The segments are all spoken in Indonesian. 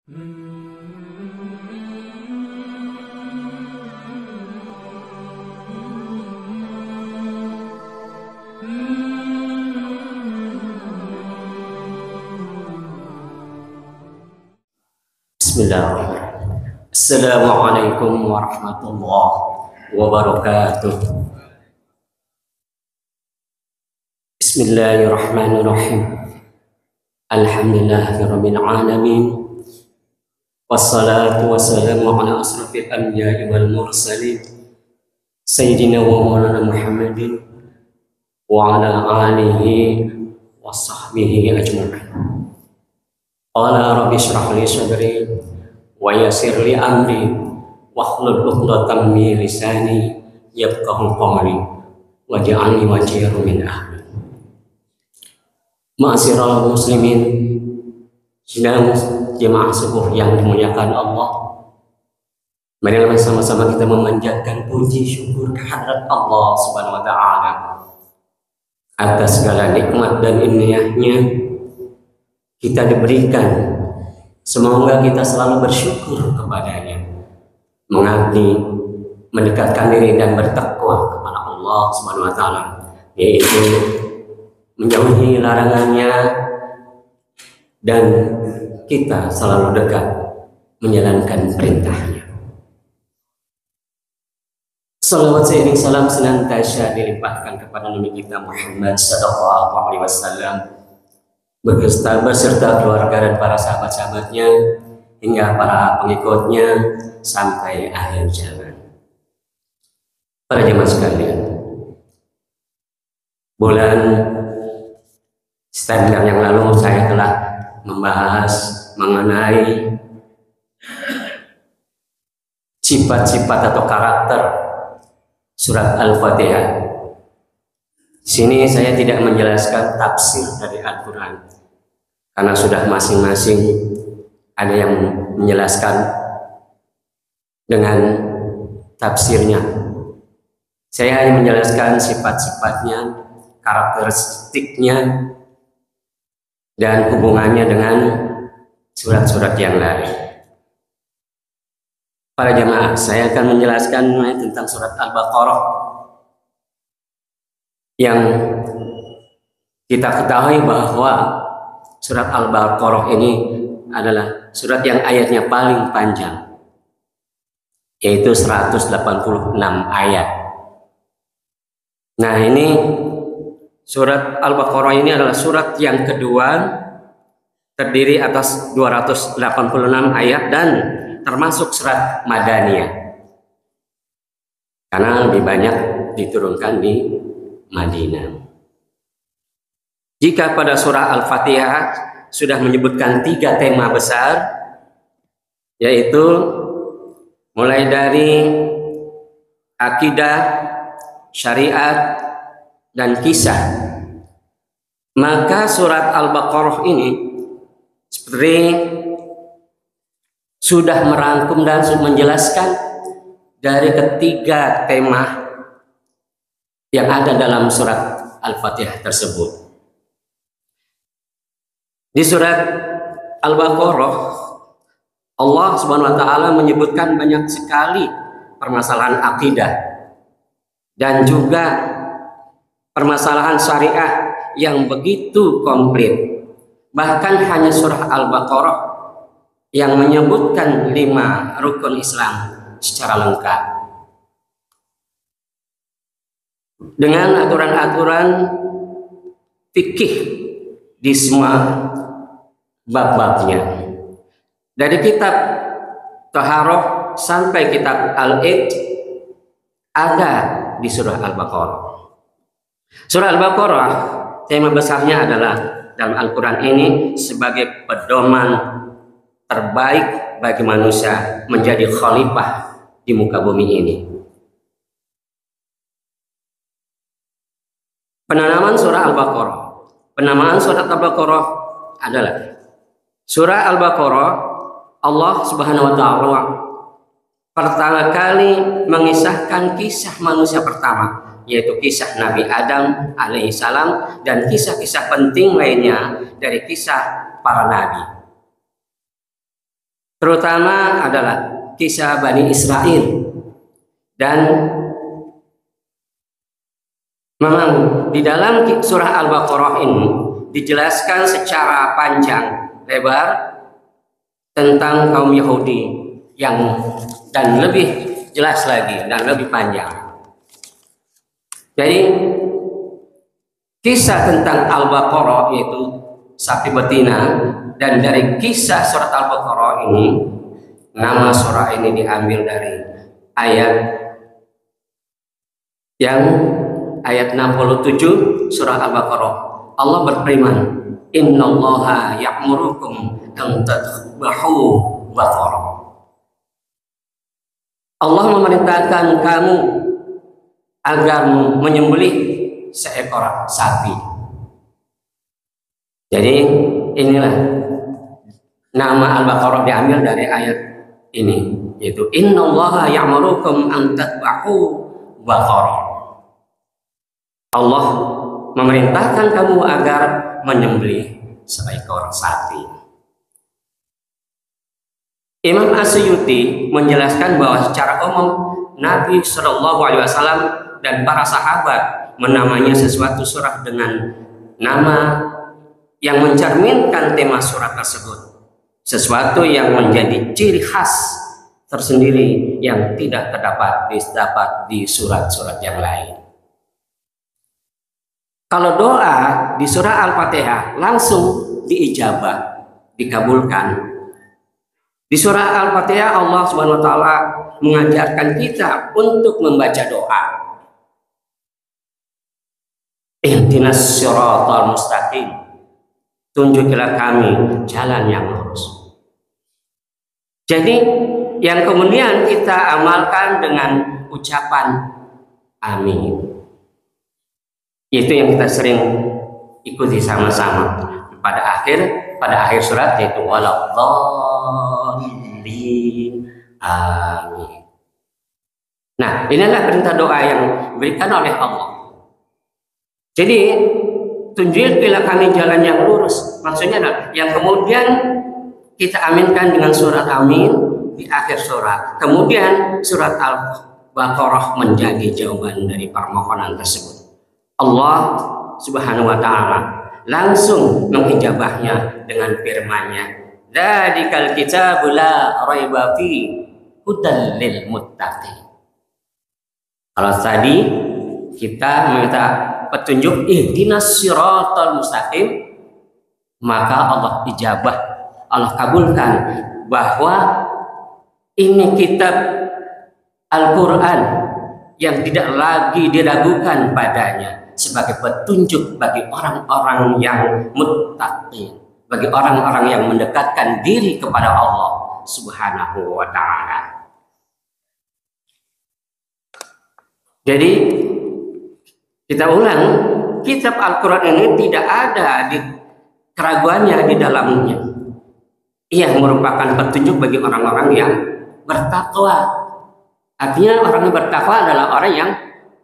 Bismillahirrahmanirrahim. Assalamualaikum warahmatullahi wabarakatuh. Bismillahirrahmanirrahim. Alhamdulillahirabbil alamin. Wassalatu wassalamu ala asrafil anbiya'i wal mursalin sayyidina wa maulana Muhammadin wa ala alihi wa sahbihi ajma'in. Qala rabbi shrah li sadri wa yassir li amri wahlul 'uqdatam min lisani yafqahu qawli waj'alni wajiran min ahli. Ma'asyiral muslimin, sidang jemaah subuh yang dimuliakan Allah, marilah sama-sama kita memanjatkan puji syukur kehadirat Allah Subhanahu wa taala atas segala nikmat dan inayahnya kita diberikan. Semoga kita selalu bersyukur kepadanya, mengabdi, mendekatkan diri dan bertakwa kepada Allah Subhanahu wa taala, yaitu menjauhi larangannya dan kita selalu dekat menjalankan perintahnya. Salawat seiring salam senantiasa dilimpahkan kepada Nabi kita Muhammad sallallahu alaihi wasallam beserta keluarga dan para sahabat-sahabatnya hingga para pengikutnya sampai akhir zaman. Para jemaah sekalian, bulan September yang lalu saya telah membahas mengenai sifat-sifat atau karakter surat Al-Fatihah. Sini saya tidak menjelaskan tafsir dari Al-Quran karena sudah masing-masing ada yang menjelaskan dengan tafsirnya. Saya hanya menjelaskan sifat-sifatnya, karakteristiknya, dan hubungannya dengan surat-surat yang lain. Para jemaah, saya akan menjelaskan tentang surat Al-Baqarah yang kita ketahui bahwa surat Al-Baqarah ini adalah surat yang ayatnya paling panjang, yaitu 186 ayat. Nah, ini surat Al-Baqarah ini adalah surat yang kedua, terdiri atas 286 ayat dan termasuk surat Madaniyah, karena lebih banyak diturunkan di Madinah. Jika pada surah Al-Fatihah sudah menyebutkan 3 tema besar, yaitu mulai dari akidah, syariat, dan kisah, maka surat Al-Baqarah ini seperti sudah merangkum dan menjelaskan dari ketiga tema yang ada dalam surat Al-Fatihah tersebut. Di surat Al-Baqarah, Allah Subhanahu wa taala menyebutkan banyak sekali permasalahan akidah dan juga permasalahan syariah yang begitu komplit. Bahkan hanya surah Al-Baqarah yang menyebutkan 5 rukun Islam secara lengkap, dengan aturan-aturan fikih di semua bab-babnya, dari kitab Taharah sampai kitab Al-Id ada di surah Al-Baqarah. Surah Al-Baqarah tema besarnya adalah dalam Al-Quran ini sebagai pedoman terbaik bagi manusia menjadi khalifah di muka bumi ini. Penamaan surah Al-Baqarah. Penamaan surah Al-Baqarah adalah surah Al-Baqarah, Allah Subhanahu wa taala pertama kali mengisahkan kisah manusia pertama, yaitu kisah Nabi Adam alaihissalam dan kisah-kisah penting lainnya dari kisah para nabi. terutama adalah kisah Bani Israel. Dan memang di dalam surah Al-Baqarah ini dijelaskan secara panjang lebar tentang kaum Yahudi dan lebih jelas lagi dan lebih panjang. Jadi kisah tentang Al-Baqarah yaitu sapi betina, dan dari kisah surat Al-Baqarah ini, nama surah ini diambil dari ayat 67 surah Al-Baqarah. Allah berfirman, innallaha ya'murukum an tadhbahu baqarah. Allah memerintahkan kamu agar menyembelih seekor sapi. Jadi inilah nama Al-Baqarah diambil dari ayat ini, yaitu innallaha ya'murukum an tadhbahu baqarah. Allah memerintahkan kamu agar menyembelih seekor sapi. Imam Asyuti menjelaskan bahwa secara umum Nabi Shallallahu Alaihi Wasallam dan para sahabat menamainya sesuatu surah dengan nama yang mencerminkan tema surat tersebut, sesuatu yang menjadi ciri khas tersendiri yang tidak terdapat di surat-surat yang lain. Kalau doa di surah Al-Fatihah langsung diijabah, dikabulkan. Di surah Al-Fatihah Allah Subhanahu wa taala mengajarkan kita untuk membaca doa. Ihdinas siratal mustaqim. Tunjukilah kami jalan yang lurus. Jadi yang kemudian kita amalkan dengan ucapan amin. Itu yang kita sering ikuti sama-sama pada akhir surat, yaitu waladhdallin amin. Nah, inilah perintah doa yang diberikan oleh Allah. Jadi tunjukilah kami jalan yang lurus, maksudnya adalah yang kemudian kita aminkan dengan surat amin di akhir surat. Kemudian surat Al-Baqarah menjadi jawaban dari permohonan tersebut. Allah Subhanahu wa taala langsung mengijabahnya dengan firman-Nya, "Dzalikal kitabu la raiba fi hudal lil muttaqin." Kalau tadi kita meminta petunjuk ihdinas siratal mustaqim, maka Allah ijabah, Allah kabulkan bahwa ini kitab Al-Qur'an yang tidak lagi diragukan padanya sebagai petunjuk bagi orang-orang yang muttaqin, bagi orang-orang yang mendekatkan diri kepada Allah Subhanahu wa taala. Jadi kita ulang, kitab Al-Quran ini tidak ada keraguannya di dalamnya. Ia merupakan petunjuk bagi orang-orang yang bertakwa. Artinya orang yang bertakwa adalah orang yang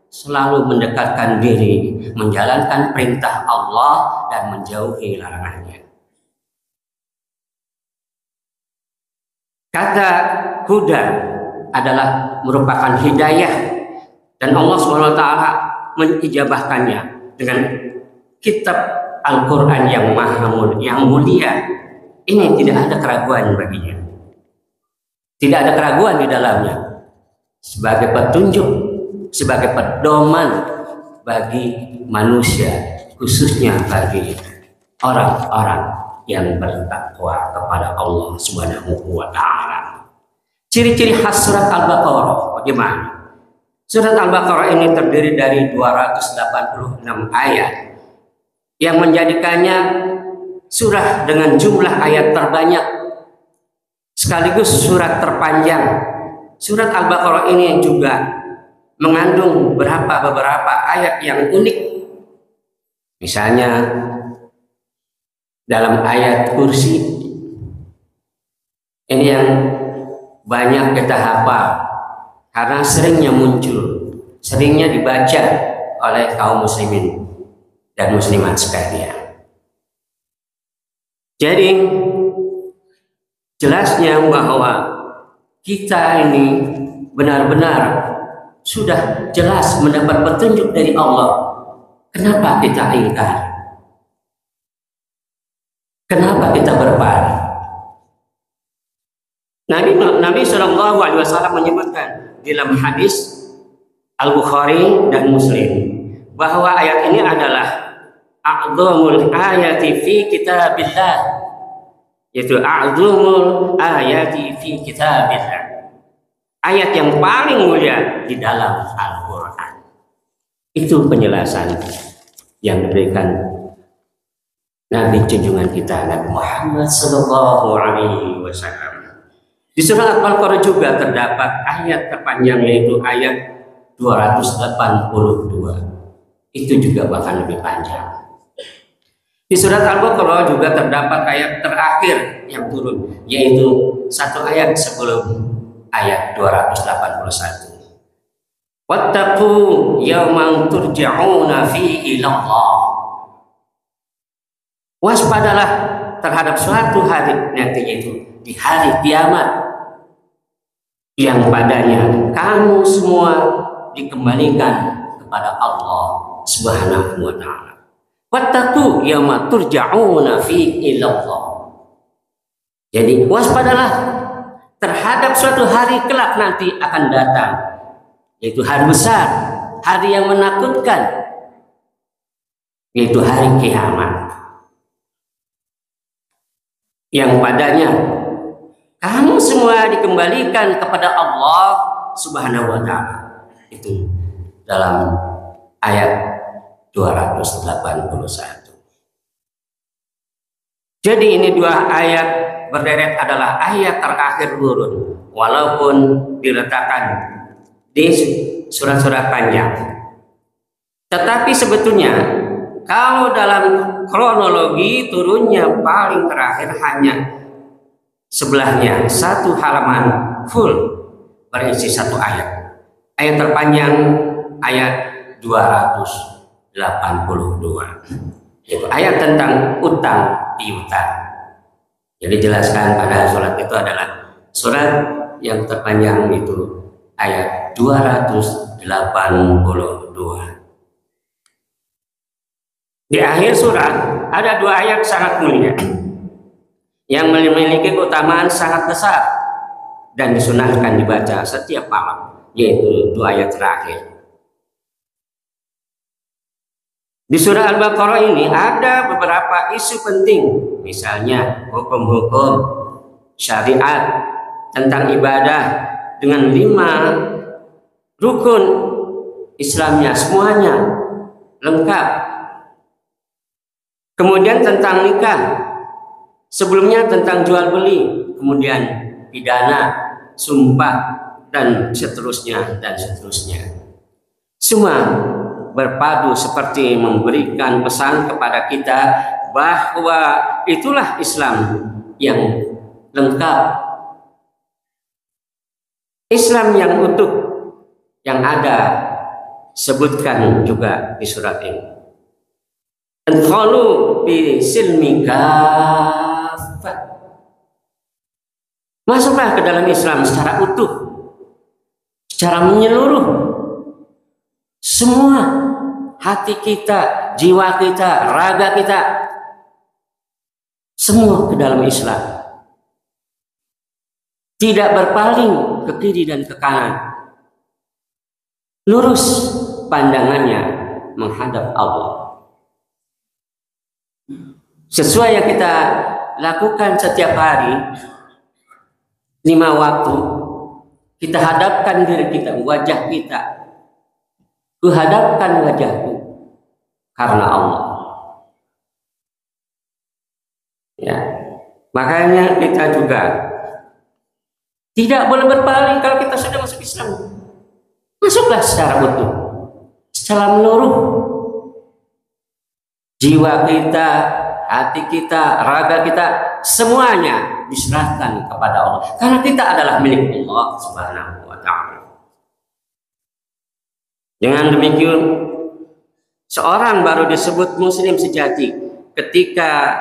selalu mendekatkan diri, menjalankan perintah Allah dan menjauhi larangannya. Kata huda adalah merupakan hidayah, dan Allah SWT mengijabahkannya dengan kitab Al-Quran yang yang mulia. Ini tidak ada keraguan baginya, tidak ada keraguan di dalamnya, sebagai petunjuk, sebagai pedoman bagi manusia, khususnya bagi orang-orang yang bertakwa kepada Allah Subhanahu wa taala. Ciri-ciri khas surat Al-Baqarah bagaimana? Surat Al-Baqarah ini terdiri dari 286 ayat yang menjadikannya surah dengan jumlah ayat terbanyak sekaligus surat terpanjang. Surat Al-Baqarah ini juga mengandung beberapa ayat yang unik. Misalnya dalam ayat kursi ini yang banyak kita hafal karena seringnya muncul, seringnya dibaca oleh kaum muslimin dan muslimat sekalian. Jadi jelasnya bahwa kita ini benar-benar sudah jelas mendapat petunjuk dari Allah. Kenapa kita ingkar? Kenapa kita berpaling? Nabi Shallallahu Alaihi Wasallam menyebutkan dalam hadis Al-Bukhari dan Muslim bahwa ayat ini adalah a'dzamul ayati fi kitabillah, yaitu a'dzamul ayati fi kitabillah, ayat yang paling mulia di dalam Al-Quran. Itu penjelasan yang diberikan Nabi junjungan kita, Nabi Muhammad Sallallahu Alaihi Wasallam. Di surah Al-Baqarah juga terdapat ayat terpanjang, yaitu ayat 282. Itu juga bahkan lebih panjang. Di surat Al-Baqarah juga terdapat ayat terakhir yang turun, yaitu satu ayat sebelum ayat 281. Wattaqu yawman turja'una fihi ilallah. Waspadalah terhadap suatu hari nanti, yaitu di hari kiamat, yang padanya kamu semua dikembalikan kepada Allah Subhanahu wa taala. Wattaqu yawma turja'una fihi ilallah. Jadi waspadalah terhadap suatu hari kelak nanti akan datang, yaitu hari besar, hari yang menakutkan, yaitu hari kiamat, yang padanya kamu semua dikembalikan kepada Allah Subhanahu wa taala. Itu dalam ayat 281. Jadi ini dua ayat berderet adalah ayat terakhir turun, walaupun diletakkan di surat-surat panjang. Tetapi sebetulnya kalau dalam kronologi turunnya paling terakhir hanya sebelahnya satu halaman full berisi satu ayat. Ayat terpanjang ayat 282, yaitu ayat tentang utang piutang. Jadi jelaskan pada surat itu adalah surat yang terpanjang, itu ayat 282. Di akhir surat ada dua ayat sangat mulia yang memiliki keutamaan sangat besar dan disunahkan dibaca setiap malam, yaitu dua ayat terakhir. Di surah Al-Baqarah ini ada beberapa isu penting, misalnya hukum-hukum syariat tentang ibadah dengan 5 rukun Islamnya, semuanya lengkap. Kemudian tentang nikah, sebelumnya tentang jual beli, kemudian pidana, sumpah, dan seterusnya dan seterusnya. Semua berpadu seperti memberikan pesan kepada kita bahwa itulah Islam yang lengkap, Islam yang utuh, yang ada sebutkan juga di surat ini. Adkhalu bi silmi kafah. Masuklah ke dalam Islam secara utuh, secara menyeluruh. Semua hati kita, jiwa kita, raga kita, semua ke dalam Islam. Tidak berpaling ke kiri dan ke kanan. Lurus pandangannya menghadap Allah. Sesuai yang kita lakukan setiap hari, 5 waktu, kita hadapkan diri kita, wajah kita. Kuhadapkan wajahku karena Allah. Ya, makanya kita juga tidak boleh berpaling kalau kita sudah masuk Islam. Masuklah secara utuh, secara menyeluruh. Jiwa kita, hati kita, raga kita, semuanya diserahkan kepada Allah. Karena kita adalah milik Allah Subhanahu wa ta'ala. Dengan demikian, seorang baru disebut muslim sejati ketika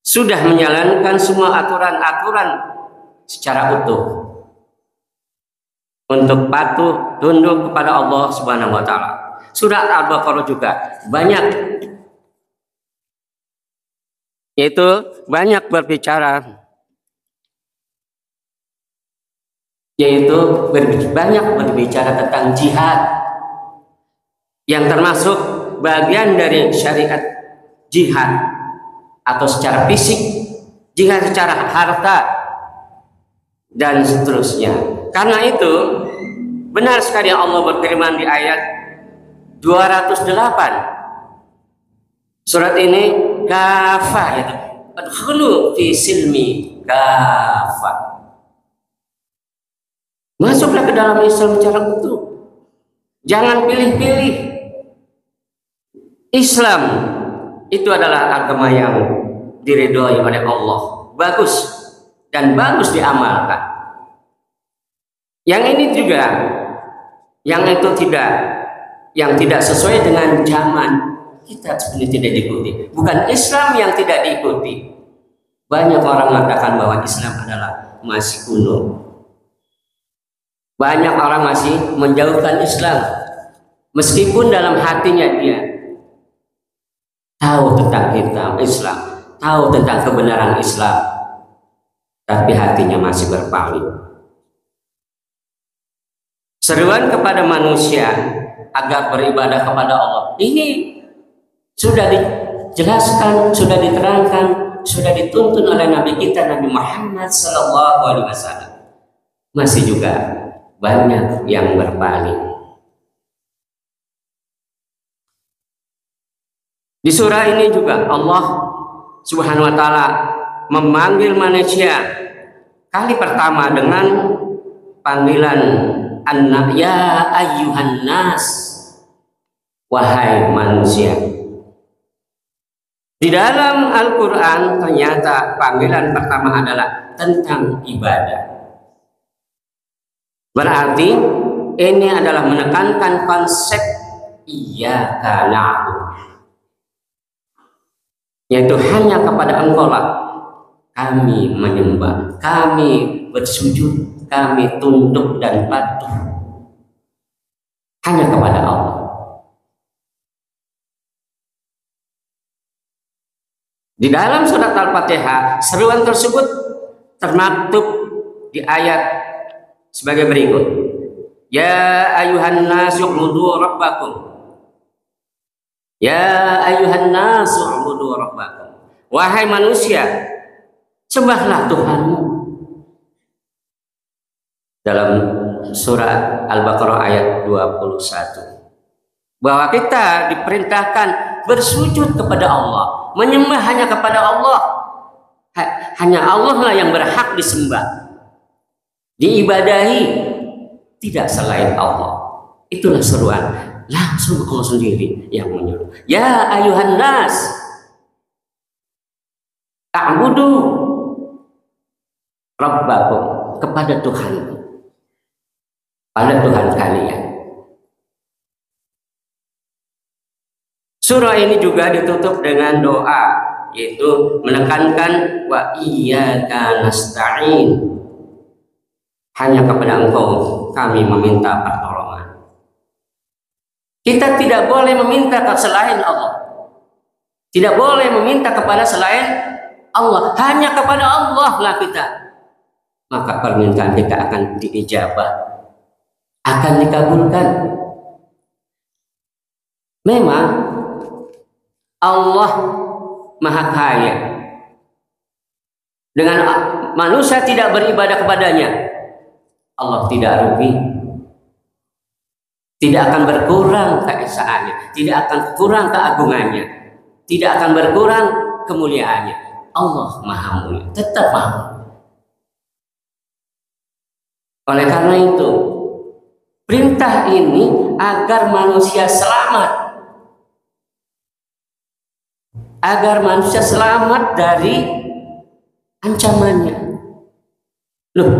sudah menjalankan semua aturan-aturan secara utuh untuk patuh tunduk kepada Allah Subhanahu wa taala. Surat Al-Baqarah juga banyak, yaitu banyak berbicara, banyak berbicara tentang jihad yang termasuk bagian dari syariat jihad, atau secara fisik, jihad secara harta, dan seterusnya. Karena itu benar sekali Allah berfirman di ayat 208 surat ini, kafah, yaitu adkhulu fi silmi kafah. Masuklah ke dalam Islam secara utuh. Jangan pilih-pilih. Islam itu adalah agama yang diridhoi oleh Allah. Bagus dan bagus diamalkan. Yang ini juga, yang itu tidak, yang tidak sesuai dengan zaman, kita sebenarnya tidak diikuti. Bukan Islam yang tidak diikuti. Banyak orang mengatakan bahwa Islam adalah masih kuno. Banyak orang masih menjauhkan Islam, meskipun dalam hatinya dia tahu tentang Islam, tahu tentang kebenaran Islam, tapi hatinya masih berpaling. Seruan kepada manusia agar beribadah kepada Allah ini sudah dijelaskan, sudah diterangkan, sudah dituntun oleh Nabi kita, Nabi Muhammad SAW. Masih juga banyak yang berpaling. Di surah ini juga Allah Subhanahu wa taala memanggil manusia kali pertama dengan panggilan ya ayyuhan nas, wahai manusia. Di dalam Al-Qur'an ternyata panggilan pertama adalah tentang ibadah. Berarti ini adalah menekankan konsep iyyaka na'budu, yaitu hanya kepada Engkau lah kami menyembah, kami bersujud, kami tunduk dan patuh, hanya kepada Allah. Di dalam surat Al-Fatihah seruan tersebut termaktub di ayat sebagai berikut. Ya ayuhan nasu ubudu rabbakum. Ya ayuhan nasu ubudu rabbakum. Wahai manusia, sembahlah Tuhanmu. Dalam surah Al-Baqarah ayat 21. Bahwa kita diperintahkan bersujud kepada Allah, menyembah hanya kepada Allah. Hanya Allah lah yang berhak disembah, diibadahi, tidak selain Allah. Itulah seruan. Langsung Allah sendiri yang menyuruh. Ya ayuhan nas, ta'budu rabbakum, kepada Tuhan, pada Tuhan kalian. Surah ini juga ditutup dengan doa, yaitu menekankan wa iyyaka nasta'in, hanya kepada Engkau kami meminta pertolongan. Kita tidak boleh meminta ke selain Allah, tidak boleh meminta kepada selain Allah, hanya kepada Allah lah kita. Maka permintaan kita akan diijabah, akan dikabulkan. Memang Allah Maha Kaya, dengan manusia tidak beribadah kepadanya, Allah tidak rugi, tidak akan berkurang keesaannya, tidak akan kurang keagungannya, tidak akan berkurang kemuliaannya. Allah Maha Mulia, tetap Maha. Oleh karena itu, perintah ini agar manusia selamat, agar manusia selamat dari ancamannya. Loh,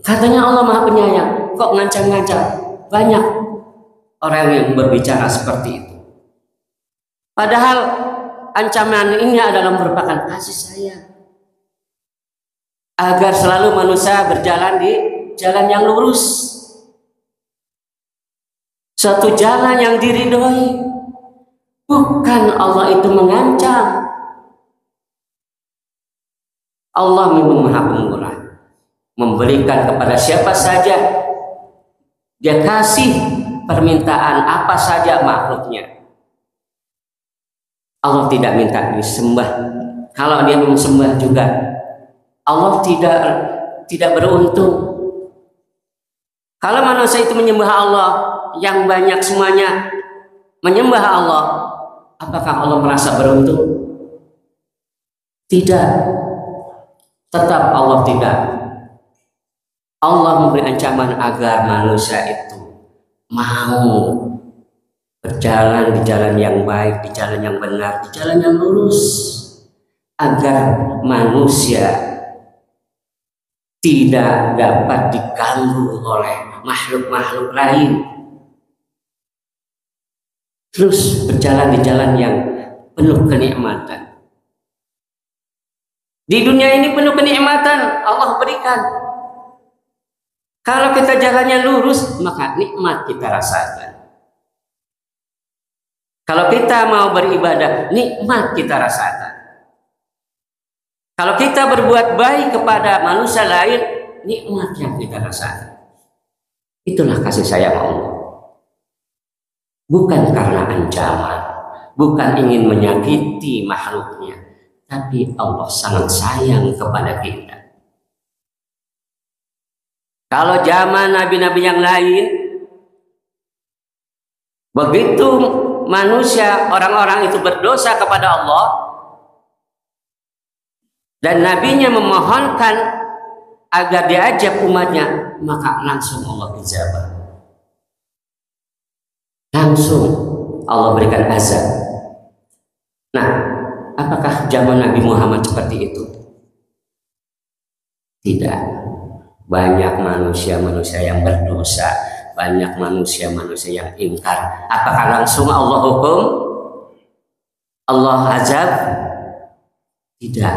katanya Allah Maha Penyayang, kok ngancam-ngancam? Banyak orang yang berbicara seperti itu. Padahal ancaman ini adalah merupakan kasih sayang agar selalu manusia berjalan di jalan yang lurus, suatu jalan yang diridhoi. Bukan Allah itu mengancam. Allah memang Maha Pemurah, memberikan kepada siapa saja. Dia kasih permintaan apa saja makhluknya. Allah tidak minta disembah. Kalau dia sembah juga, Allah tidak beruntung. Kalau manusia itu menyembah Allah yang banyak semuanya menyembah Allah, apakah Allah merasa beruntung? Tidak. Tetap Allah tidak. Allah memberi ancaman agar manusia itu mau berjalan di jalan yang baik, di jalan yang benar, di jalan yang lurus, agar manusia tidak dapat diganggu oleh makhluk-makhluk lain. Terus berjalan di jalan yang penuh kenikmatan. Di dunia ini penuh kenikmatan Allah berikan. Kalau kita jalannya lurus, maka nikmat kita rasakan. Kalau kita mau beribadah, nikmat kita rasakan. Kalau kita berbuat baik kepada manusia lain, nikmat yang kita rasakan. Itulah kasih sayang Allah. Bukan karena ancaman, bukan ingin menyakiti makhluknya, tapi Allah sangat sayang kepada kita. Kalau zaman nabi-nabi yang lain, begitu manusia, orang-orang itu berdosa kepada Allah, dan nabinya memohonkan agar diajak umatnya, maka langsung Allah ijabah. Langsung Allah berikan azab. Nah, apakah zaman Nabi Muhammad seperti itu? Tidak. Banyak manusia-manusia yang berdosa, banyak manusia-manusia yang ingkar. Apakah langsung Allah hukum? Allah azab? Tidak.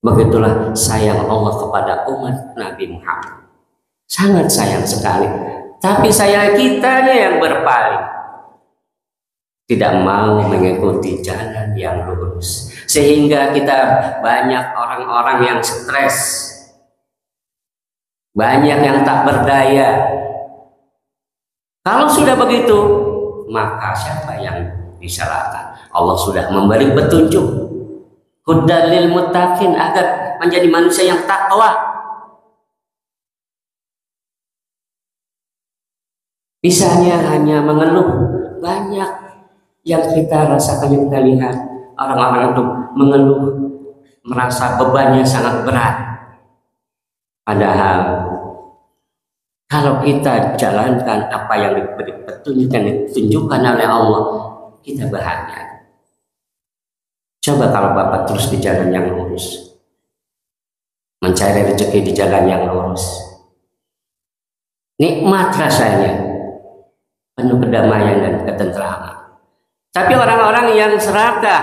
Begitulah sayang Allah kepada umat Nabi Muhammad. Sangat sayang sekali. Tapi sayang kitanya yang berpaling, tidak mau mengikuti jalan yang lurus, sehingga kita banyak orang-orang yang stres, banyak yang tak berdaya. Kalau sudah begitu, maka siapa yang disalahkan? Allah sudah memberi petunjuk, hudan lil muttaqin, agar menjadi manusia yang takwa. Misalnya hanya mengeluh, banyak yang kita rasakan, yang kita lihat orang-orang itu mengeluh, merasa bebannya sangat berat. Padahal kalau kita jalankan apa yang diberi petunjuk dan ditunjukkan oleh Allah, kita bahagia. Coba kalau Bapak terus di jalan yang lurus, mencari rezeki di jalan yang lurus, nikmat rasanya, penuh kedamaian dan ketentraman. Tapi orang-orang yang serakah,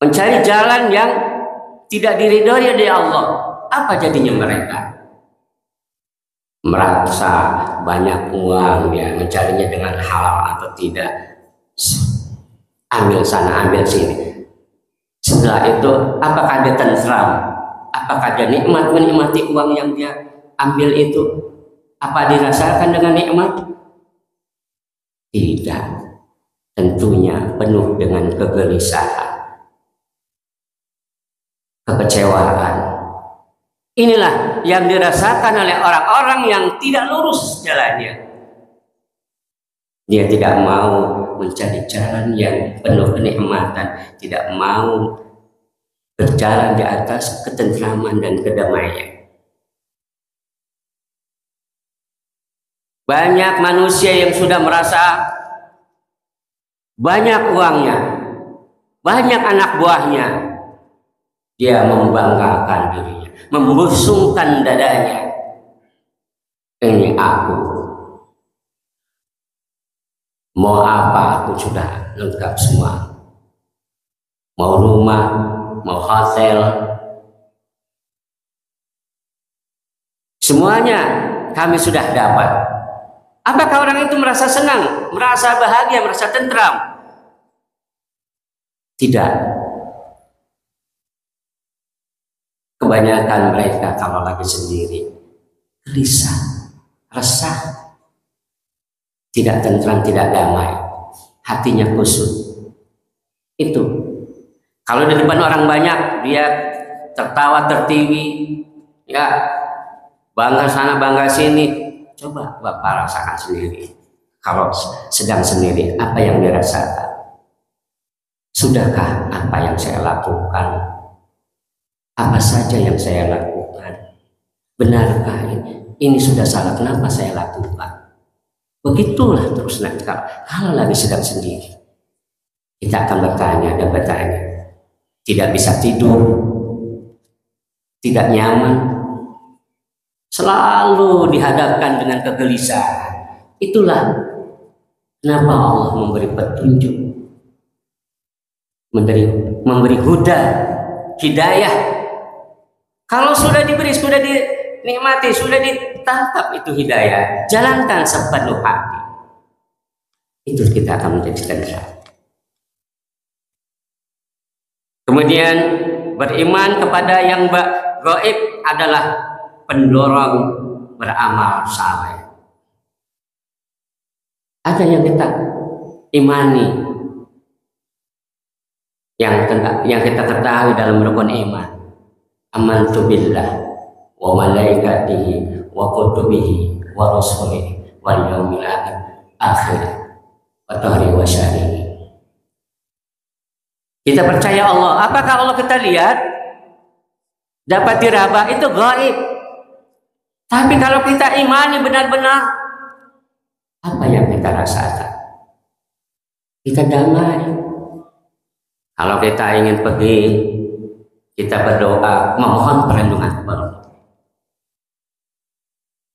mencari jalan yang tidak diridhoi oleh Allah, apa jadinya mereka? Merasa banyak uang, ya, mencarinya dengan halal atau tidak, ambil sana ambil sini. Setelah itu apakah dia tentram? Apakah dia nikmat menikmati uang yang dia ambil itu? Apa dirasakan dengan nikmat? Tidak. Tentunya penuh dengan kegelisahan, kekecewaan. Inilah yang dirasakan oleh orang-orang yang tidak lurus jalannya. Dia tidak mau mencari jalan yang penuh kenikmatan, tidak mau berjalan di atas ketentraman dan kedamaian. Banyak manusia yang sudah merasa banyak uangnya, banyak anak buahnya, dia membanggakan dirinya, membusungkan dadanya. Ini aku. Mau apa aku sudah lengkap semua. Mau rumah, mau hotel, semuanya kami sudah dapat. Apakah orang itu merasa senang, merasa bahagia, merasa tentram? Tidak. Kebanyakan mereka kalau lagi sendiri gelisah, resah, tidak tentram, tidak damai, hatinya kusut. Itu kalau di depan orang banyak dia tertawa tertiwi, ya bangga sana bangga sini. Coba Bapak rasakan sendiri. Kalau sedang sendiri, apa yang dirasakan? Sudahkah apa yang saya lakukan? Apa saja yang saya lakukan? Benarkah ini? Ini sudah salah, kenapa saya lakukan? Begitulah terus nanti kalau lagi sedang sendiri. Kita akan bertanya dan bertanya. Tidak bisa tidur, tidak nyaman, selalu dihadapkan dengan kegelisahan. Itulah kenapa Allah memberi petunjuk, memberi huda, hidayah. Kalau sudah diberi, sudah dinikmati, sudah ditangkap itu hidayah, jalankan sepenuh hati. Itu kita akan menjadi tentram. Kemudian beriman kepada yang gaib adalah pendorong beramal saleh. Ada yang kita imani, yang kita ketahui dalam rukun iman. Amantu billah wa malaikatihi wa kutubihi wa rusulihi wal yaumil akhir wa tahri wa syahrihi. Kita percaya Allah. Apakah Allah kita lihat? Dapat diraba, itu gaib. Tapi kalau kita imani benar-benar, apa yang kita rasakan? Kita damai. Kalau kita ingin pergi, kita berdoa, memohon perlindungan kepada Allah.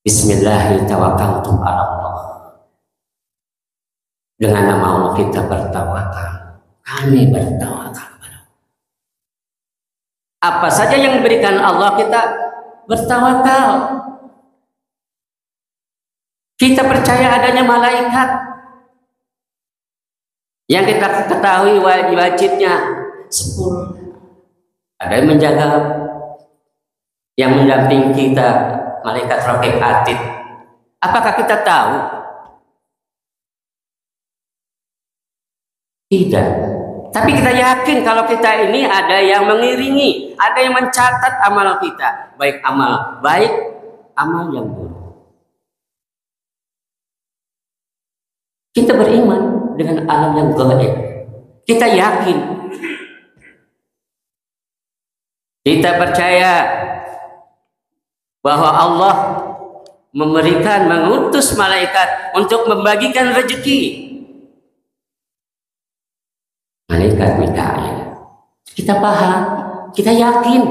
Bismillahirrahmanirrahim. Dengan nama Allah kita bertawakal. Kami bertawakal kepada Allah. Apa saja yang diberikan Allah kita bertawakal. Kita percaya adanya malaikat yang kita ketahui wajibnya 10. Ada yang menjaga, yang mendampingi kita, malaikat raqib atid. Apakah kita tahu? Tidak. Tapi kita yakin kalau kita ini ada yang mengiringi, ada yang mencatat amal kita, baik amal baik, amal yang buruk. Kita beriman dengan alam yang gaib. Kita yakin. Kita percaya bahwa Allah mengutus malaikat untuk membagikan rezeki. Malaikat Mikail. Kita paham, kita yakin,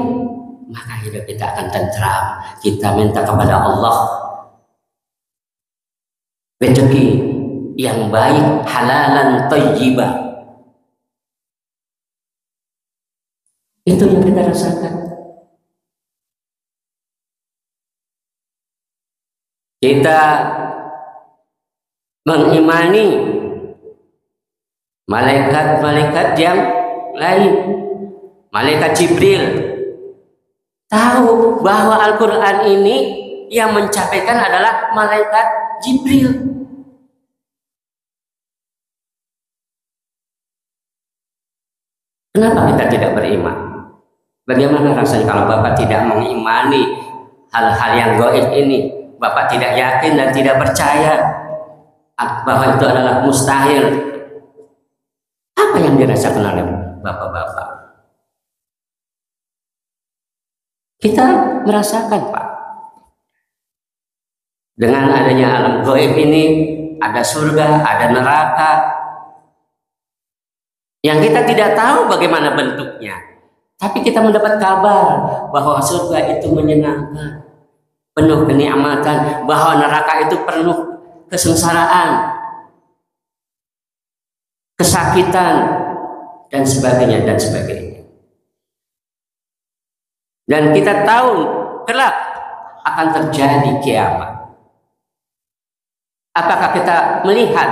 maka hidup kita akan tentram. Kita minta kepada Allah rezeki yang baik, halalan thayyibah. Itu yang kita rasakan. Kita mengimani malaikat-malaikat yang lain. Malaikat Jibril tahu bahwa Al-Quran ini yang mencapaikan adalah malaikat Jibril. Kenapa kita tidak beriman? Bagaimana rasanya kalau Bapak tidak mengimani hal-hal yang gaib ini? Bapak tidak yakin dan tidak percaya bahwa itu adalah mustahil. Apa yang dirasakan oleh Bapak-bapak? Kita merasakan, Pak. Dengan adanya alam gaib ini, ada surga, ada neraka, yang kita tidak tahu bagaimana bentuknya, tapi kita mendapat kabar bahwa surga itu menyenangkan, penuh kenikmatan, bahwa neraka itu penuh kesengsaraan. kesakitan, dan sebagainya dan sebagainya. Dan kita tahu kelak akan terjadi kiamat. Apakah kita melihat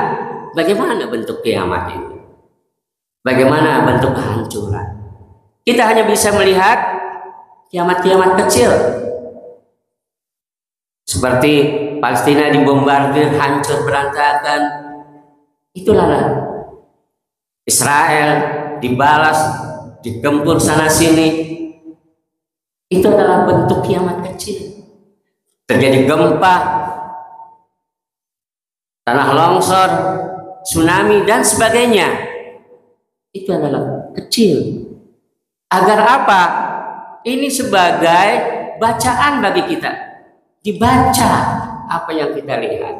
bagaimana bentuk kiamat itu? Bagaimana bentuk kehancuran? Kita hanya bisa melihat kiamat-kiamat kecil. Seperti Palestina dibombardir, hancur berantakan. Itulah Israel dibalas, digempur sana sini. Itu adalah bentuk kiamat kecil. Terjadi gempa, tanah longsor, tsunami, dan sebagainya. Itu adalah kecil. Agar apa? Ini sebagai bacaan bagi kita. Dibaca apa yang kita lihat.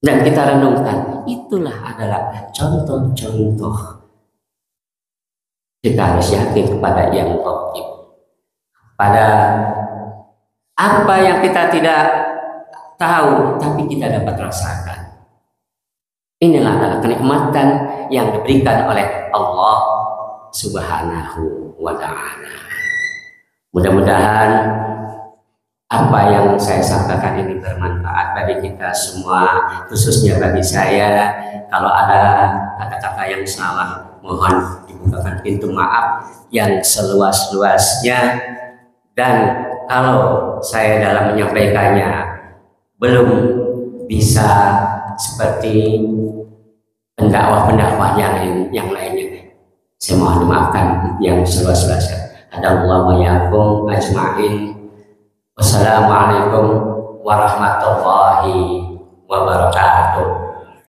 Dan kita renungkan. Itulah adalah contoh-contoh. Kita harus yakin kepada yang gaib. Pada apa yang kita tidak tahu, tapi kita dapat rasakan. Inilah adalah kenikmatan yang diberikan oleh Allah Subhanahu wa ta'ala. Mudah-mudahan apa yang saya sampaikan ini bermanfaat bagi kita semua, khususnya bagi saya. Kalau ada kata-kata yang salah, mohon dibukakan pintu maaf yang seluas-luasnya. Dan kalau saya dalam menyampaikannya belum bisa seperti pendakwah-pendakwah yang lainnya, saya mohon dimaafkan yang seluas-luasnya. Hadallahu wa iyyakum ajma'in. Wassalamualaikum warahmatullahi wabarakatuh.